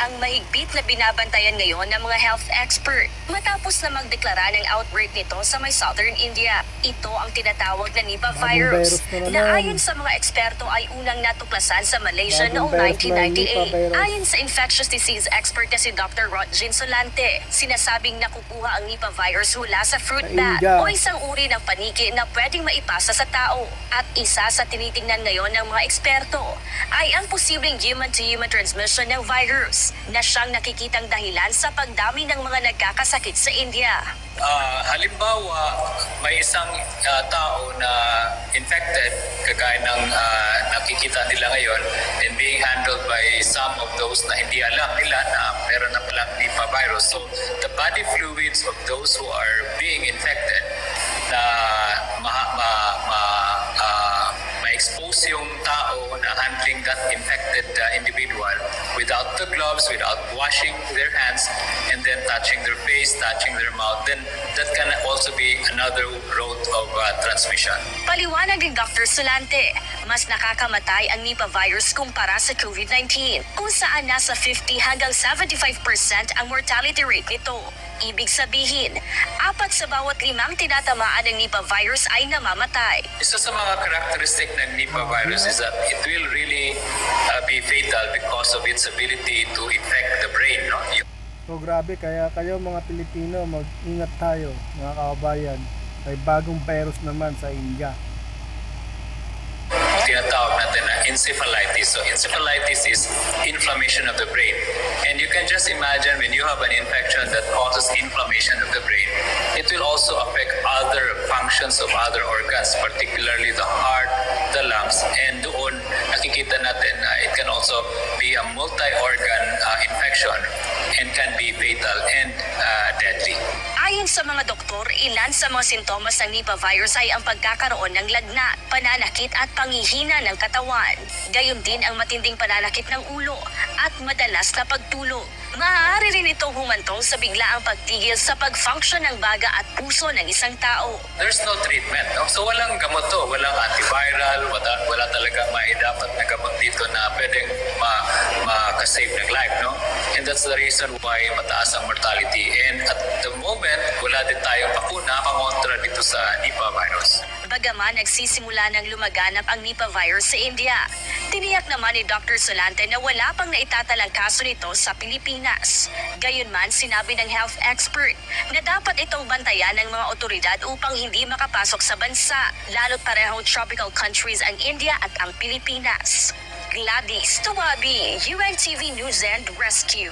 ang mahigpit na binabantayan ngayon ng mga health expert matapos na magdeklara ng outbreak nito sa may southern India. Ito ang tinatawag na Nipah virus na ayon sa mga eksperto ay unang natuklasan sa Malaysia noong 1998. Ayon sa infectious disease expert na si Dr. Rotjin Solante, sinasabing nakukuha ang Nipah virus mula sa fruit bat o isang uri ng paniki na pwedeng maipasa sa tao. At isa sa tinitingnan ngayon ng mga eksperto ay ang posibleng human-to-human transmission ng virus na siyang nakikitang dahilan sa pagdami ng mga nagkakasakit sa India. Halimbawa, may isang tao na infected, kagaya ng nakikita nila ngayon, and being handled by some of those na hindi alam nila na meron na palang Nipah virus. So, the body fluids of those who are being infected na ma-expose yung tao na handling that infected individual without the gloves, without washing their hands, and then touching their face, touching their mouth, then that can also be another route of transmission. Paliwanag ni Dr. Solante, mas nakakamatay ang Nipah virus kumpara sa COVID-19, kung saan nasa 50 hanggang 75% ang mortality rate nito. Ibig sabihin, 4 sa bawat 5 tinatamaan ng Nipah virus ay namamatay. Isa sa mga characteristic ng Nipah virus is that it will really be fatal because of its ability to infect the brain. No? So grabe, kaya kayo mga Pilipino, mag-ingat tayo mga kababayan. May bagong virus naman sa India. Tinatawag natin na encephalitis. So encephalitis is inflammation of the brain. And you can just imagine when you have an infection that causes inflammation of the brain, it will also affect other functions of other organs, particularly the heart, the lungs, and doon nakikita natin na it can also be a multi-organ infection and can be fatal and deadly. Ayon sa mga doktor, ilan sa mga sintomas ng Nipah virus ay ang pagkakaroon ng lagnat, pananakit at panghihina ng katawan. Gayon din ang matinding pananakit ng ulo at madalas na pagtulog. Maaari rin itong humantong sa biglaang pagtigil sa pag-function ng baga at puso ng isang tao. There's no treatment. No? So walang gamot to, walang antiviral, wala talaga dapat na gamot dito na pwedeng makasave ng life. No? And that's the reason why mataas ang mortality. And at the moment, wala din tayong bakuna pangontra dito sa Nipah virus. Bagaman nagsisimula ng lumaganap ang Nipah virus sa India, tiniyak naman ni Dr. Solante na wala pang naitatalang kaso nito sa Pilipinas. Gayunman, sinabi ng health expert na dapat itong bantayan ng mga otoridad upang hindi makapasok sa bansa, lalo't parehong tropical countries ang India at ang Pilipinas. Gladys Tawabi, UNTV News and Rescue.